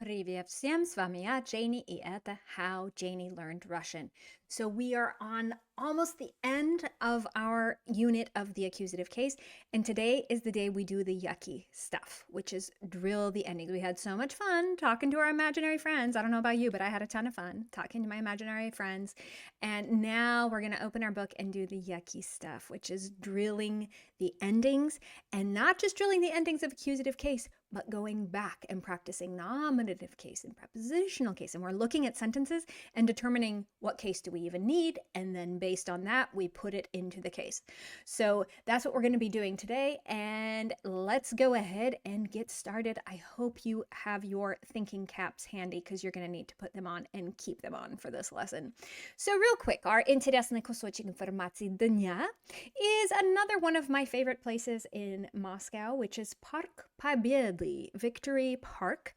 Привет всем, с вами я, Janey, и это How Janey Learned Russian. So we are on almost the end of our unit of the accusative case, and today is the day we do the yucky stuff, which is drill the endings. We had so much fun talking to our imaginary friends. I don't know about you, but I had a ton of fun talking to my imaginary friends. And now we're going to open our book and do the yucky stuff, which is drilling the endings, and not just drilling the endings of accusative case, but going back and practicing nominative case and prepositional case. And we're looking at sentences and determining what case do we even need. And then based on that, we put it into the case. So that's what we're going to be doing today. And let's go ahead and get started. I hope you have your thinking caps handy because you're going to need to put them on and keep them on for this lesson. So real quick, our интересный кусочек информации дня is another one of my favorite places in Moscow, which is Park Победы, Victory Park.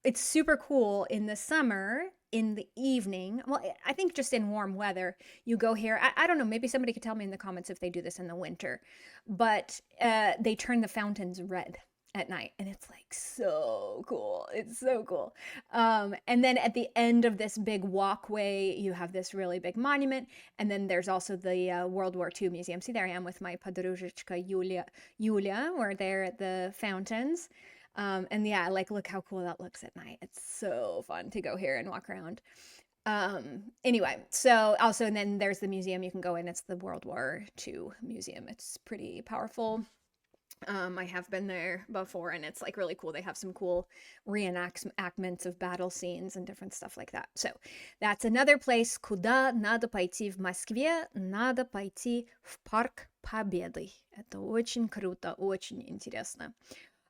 It's super cool in the summer, in the evening. Well, I think just in warm weather, you go here. I don't know, maybe somebody could tell me in the comments if they do this in the winter, but they turn the fountains red at night, and it's like so cool. It's so cool. And then at the end of this big walkway, you have this really big monument, and then there's also the World War II museum. See, there I am with my подружечка Yulia. We're there at the fountains. And yeah, like, look how cool that looks at night. It's so fun to go here and walk around. Anyway, so also, and then there's the museum you can go in. It's the World War II museum. It's pretty powerful. I have been there before, and it's like really cool. They have some cool reenactments of battle scenes and different stuff like that. So that's another place. Куда надо пойти в Москве? Надо пойти в Парк Победы. Это очень круто, очень интересно.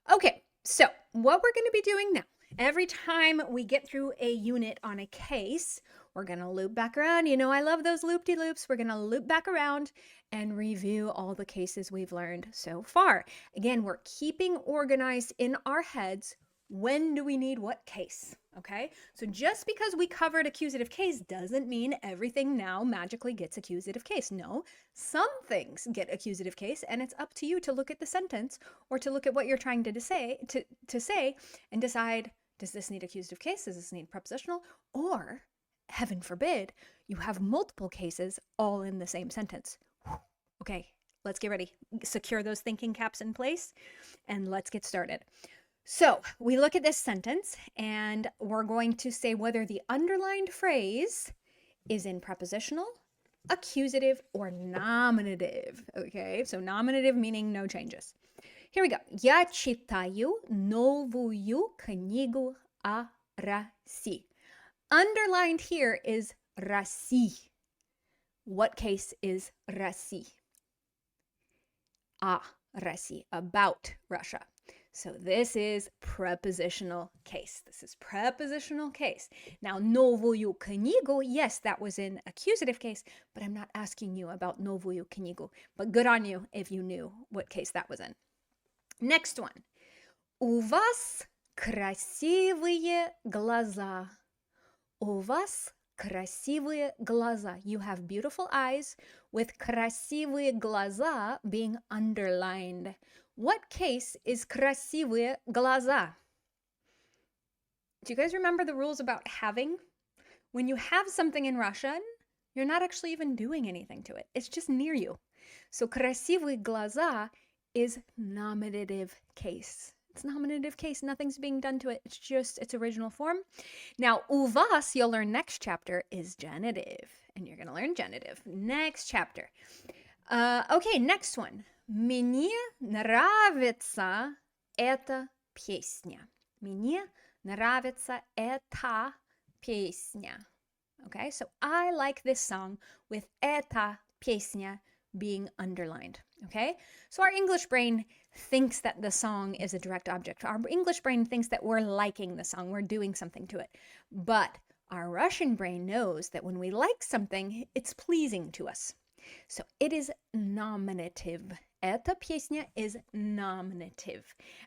Okay, so what we're going to be doing now, every time we get through a unit on a case, we're going to loop back around. You know, I love those loop-de-loops. We're going to loop back around and review all the cases we've learned so far. Again, we're keeping organized in our heads. When do we need what case? Okay, so just because we covered accusative case doesn't mean everything now magically gets accusative case. No, some things get accusative case, and it's up to you to look at the sentence or to look at what you're trying to say and decide, does this need accusative case? Does this need prepositional? Or, heaven forbid, you have multiple cases all in the same sentence. Okay, let's get ready. Secure those thinking caps in place, and let's get started. So we look at this sentence, and we're going to say whether the underlined phrase is in prepositional, accusative, or nominative. Okay, so nominative meaning no changes. Here we go. Я читаю новую книгу о России. Underlined here is России. What case is России? России, about Russia. So this is prepositional case. This is prepositional case. Now, новую книгу, yes, that was in accusative case, but I'm not asking you about новую книгу. But good on you if you knew what case that was in. Next one. У вас красивые глаза. У вас красивые глаза. You have beautiful eyes, with красивые глаза being underlined. What case is красивые глаза? Do you guys remember the rules about having? When you have something in Russian, you're not actually even doing anything to it. It's just near you. So красивые глаза is nominative case. It's nominative case. Nothing's being done to it. It's just its original form. Now, у вас, you'll learn next chapter, is genitive. And you're going to learn genitive. Next chapter. Okay, next one. Мне нравится эта песня. Мне нравится эта песня. Okay, so I like this song with эта песня being underlined. Okay, so our English brain thinks that the song is a direct object. Our English brain thinks that we're liking the song, we're doing something to it. But our Russian brain knows that when we like something, it's pleasing to us. So it is nominative. Эта песня is nominative.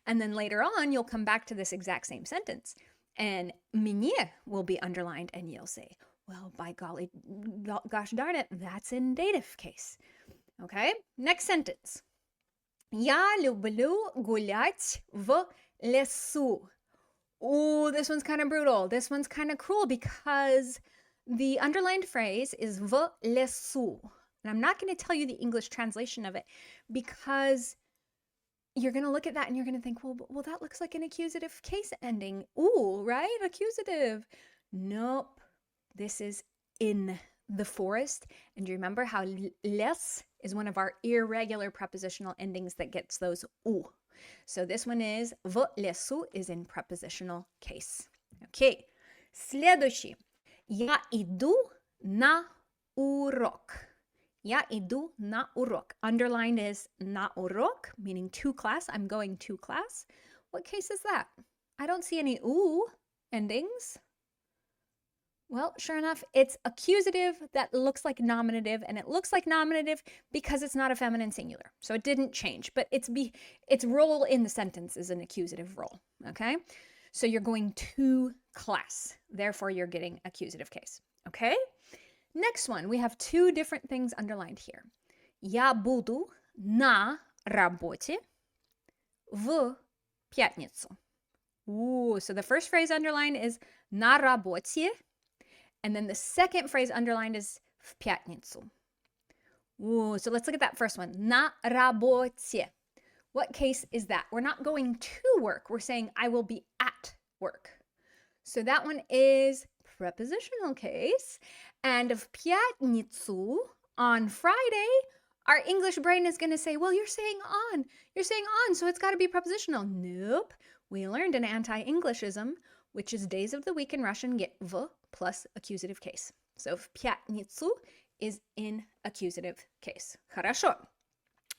And then later on, you'll come back to this exact same sentence. And мне will be underlined, and you'll say, well, by golly, gosh darn it, that's in dative case. Okay, next sentence. Я люблю гулять в лесу. Ooh, this one's kind of brutal. This one's kind of cruel because the underlined phrase is v lesu. And I'm not going to tell you the English translation of it because you're going to look at that and you're going to think, well, that looks like an accusative case ending. Ooh, right? Accusative. Nope. This is in the forest. And do you remember how les is one of our irregular prepositional endings that gets those ooh? So this one is в лесу is in prepositional case. Okay. Следующий. Я иду на урок. Я иду на урок. Underlined is на урок, meaning to class. I'm going to class. What case is that? I don't see any ooh endings. Well, sure enough, it's accusative that looks like nominative, and it looks like nominative because it's not a feminine singular. So it didn't change, but its role in the sentence is an accusative role, okay? So you're going to class, therefore you're getting accusative case, okay? Next one, we have two different things underlined here. Я буду на работе в пятницу. Ooh, so the first phrase underlined is на работе, and then the second phrase underlined is в пятницу. Ooh, so let's look at that first one. На работе. What case is that? We're not going to work. We're saying I will be at work. So that one is prepositional case. And в пятницу, on Friday, our English brain is going to say, well, you're saying on. You're saying on, so it's got to be prepositional. Nope. We learned an anti-Englishism, which is days of the week in Russian get v plus accusative case. So в пятницу is in accusative case. Хорошо.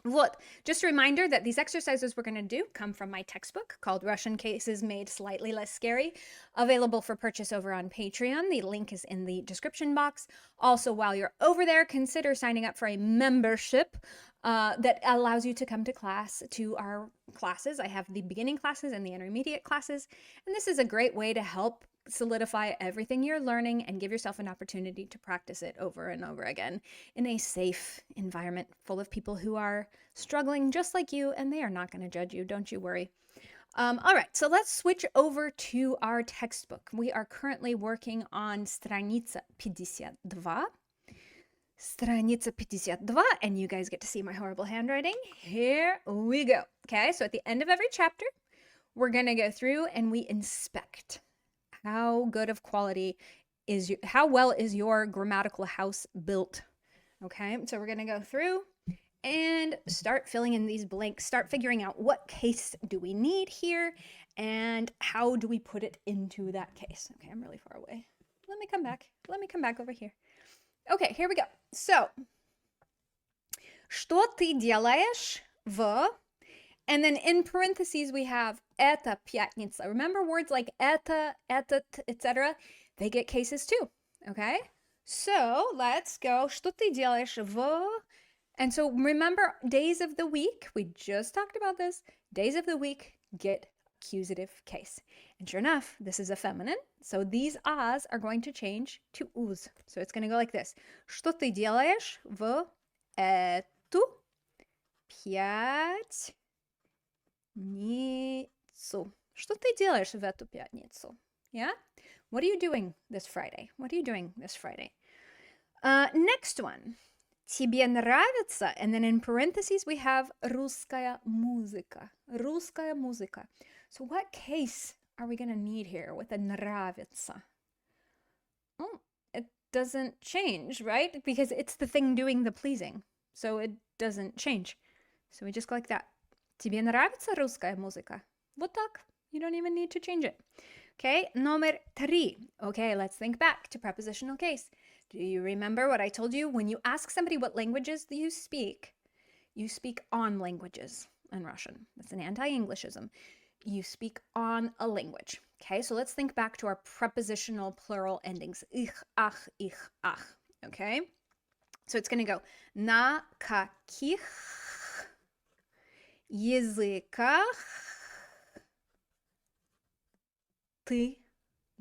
Вот. Just a reminder that these exercises we're going to do come from my textbook called Russian Cases Made Slightly Less Scary, available for purchase over on Patreon. The link is in the description box. Also, while you're over there, consider signing up for a membership that allows you to come to our classes. I have the beginning classes and the intermediate classes, and this is a great way to help solidify everything you're learning and give yourself an opportunity to practice it over and over again in a safe environment full of people who are struggling just like you, and they are not going to judge you. Don't you worry. All right, so let's switch over to our textbook. We are currently working on страница 52. Страница 52, and you guys get to see my horrible handwriting. Here we go. Okay, so at the end of every chapter, we're going to go through and we inspect how good of quality how well is your grammatical house built. Okay, so we're going to go through and start filling in these blanks, start figuring out what case do we need here and how do we put it into that case. Okay, I'm really far away. Let me come back over here. Okay, here we go. So, что ты делаешь в... And then in parentheses, we have это пятница. Remember words like это, этот, etc.? They get cases too, okay? So let's go. Что ты делаешь в... And so remember, days of the week, we just talked about this. Days of the week get accusative case. And sure enough, this is a feminine. So these ahs are going to change to уз. So it's going to go like this. Что ты делаешь в эту пятницу? Что ты делаешь в эту пятницу? Yeah? What are you doing this Friday? What are you doing this Friday? Next one. Тебе нравится? And then in parentheses we have русская музыка. Русская музыка. So what case are we going to need here with a нравится? Oh, it doesn't change, right? Because it's the thing doing the pleasing. So it doesn't change. So we just go like that. Тебе нравится русская музыка? Вот так. You don't even need to change it. Okay, номер 3. Okay, let's think back to prepositional case. Do you remember what I told you? When you ask somebody what languages you speak on languages in Russian. That's an anti-Englishism. You speak on a language. Okay, so let's think back to our prepositional plural endings. Ich, ach, okay? So it's going to go на каких языках ты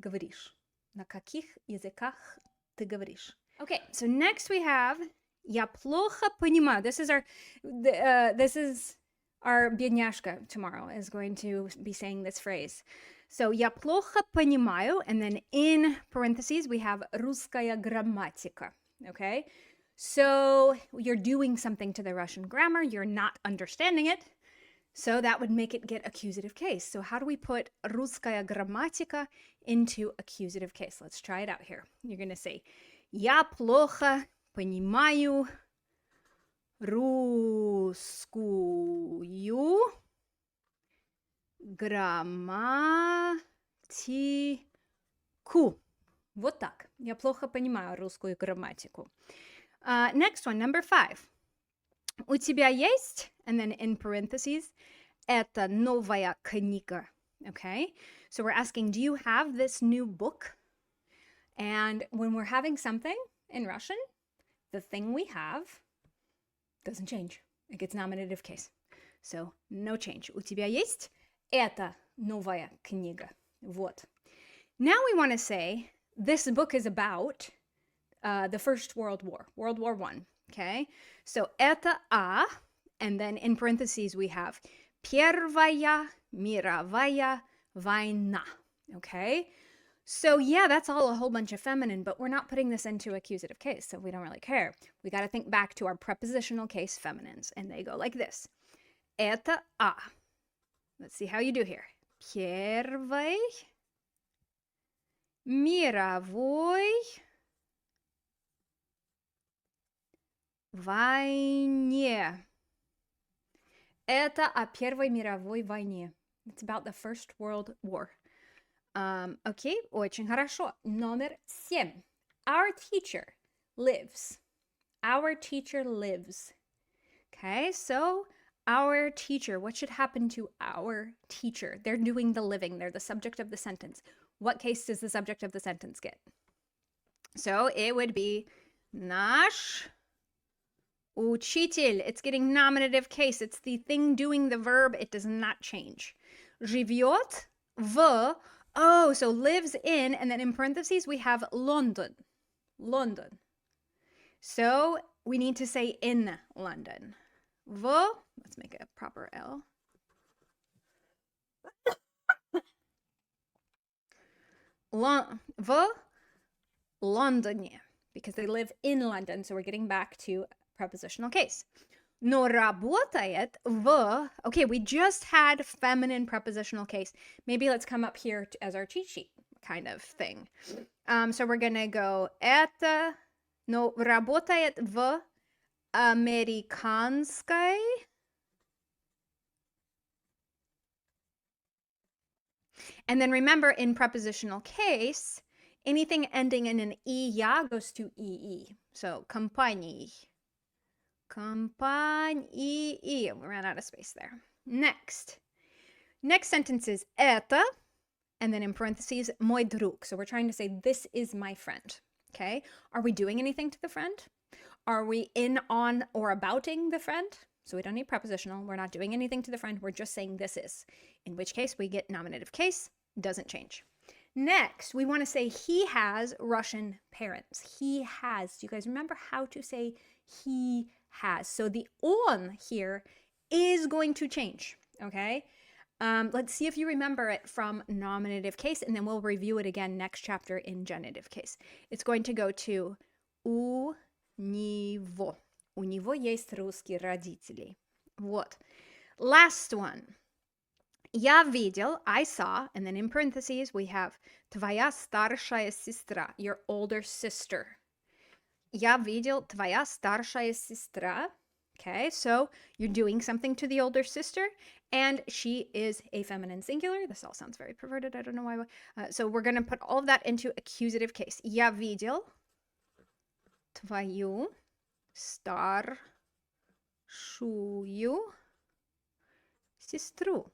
говоришь? На каких языках ты говоришь? Okay, so next we have я плохо понимаю. This is our бедняжка tomorrow is going to be saying this phrase. So я плохо понимаю, and then in parentheses we have русская грамматика. Okay? So you're doing something to the Russian grammar, you're not understanding it. So that would make it get accusative case. So how do we put русская грамматика into accusative case? Let's try it out here. You're going to say я плохо понимаю русскую грамматику. Вот так. Я плохо понимаю русскую грамматику. Next one, number 5. У тебя есть, and then in parentheses, это новая книга. Okay? So we're asking, do you have this new book? And when we're having something in Russian, the thing we have doesn't change. It gets nominative case. So no change. У тебя есть эта новая книга. Вот. Now we want to say, this book is about the First World War, World War I. Okay? So это and then in parentheses we have Первая мировая война. Okay? So yeah, that's all a whole bunch of feminine, but we're not putting this into accusative case, so we don't really care. We got to think back to our prepositional case feminines, and they go like this. Это Let's see how you do here. Первой мировой войне. Это о Первой мировой войне. It's about the First World War. Okay, очень хорошо. Номер 7. Our teacher lives. Our teacher lives. Okay, so our teacher. What should happen to our teacher? They're doing the living. They're the subject of the sentence. What case does the subject of the sentence get? So it would be наш учитель. It's getting nominative case. It's the thing doing the verb. It does not change. Живет в... Oh, so lives in, and then in parentheses we have London. London. So we need to say in London. В, let's make a proper L. В Лондоне, because they live in London, so we're getting back to prepositional case. Но работает в... Okay, we just had feminine prepositional case. Maybe let's come up here as our cheat sheet kind of thing. So we're going to go это... Но работает в американской... And then remember, in prepositional case, anything ending in an «я» goes to «ii». So, компании. Компании. We ran out of space there. Next sentence is это, and then in parentheses, мой друг. So we're trying to say, this is my friend. Okay? Are we doing anything to the friend? Are we in, on, or abouting the friend? So we don't need prepositional. We're not doing anything to the friend. We're just saying this is. In which case, we get nominative case. Doesn't change. Next, we want to say he has Russian parents. He has. Do you guys remember how to say he has? So the on here is going to change, okay? Let's see if you remember it from nominative case, and then we'll review it again next chapter in genitive case. It's going to go to у него. У него есть русские родители. Вот. Last one. Я видел, I saw, and then in parentheses we have твоя старшая сестра, your older sister. Я видел твоя старшая сестра. Okay, so you're doing something to the older sister, and she is a feminine singular. This all sounds very perverted. I don't know why. So we're going to put all of that into accusative case. Я видел твою старшую сестру.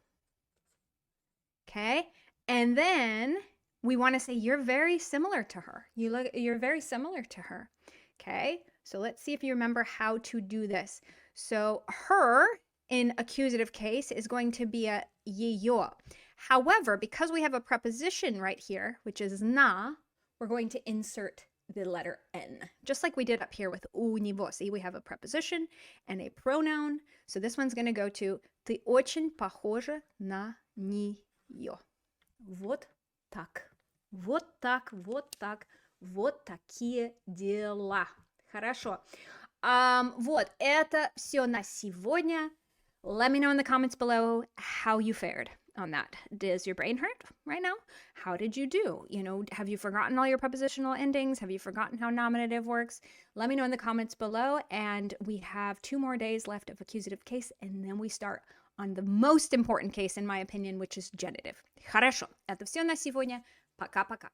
Okay, and then we want to say you're very similar to her. You're very similar to her. Okay, so let's see if you remember how to do this. So her in accusative case is going to be a ее. However, because we have a preposition right here, which is на, we're going to insert the letter N, just like we did up here with у него. See, we have a preposition and a pronoun. So this one's going to go to ты очень похожа на нее. Вот так. Вот так, вот так. Вот такие дела. Хорошо. Вот, это все на сегодня. Let me know in the comments below how you fared on that. Does your brain hurt right now? How did you do? Have you forgotten all your prepositional endings? Have you forgotten how nominative works? Let me know in the comments below. And we have 2 more days left of accusative case, and then we start on the most important case, in my opinion, which is genitive. Хорошо. Это все на сегодня. Пока-пока.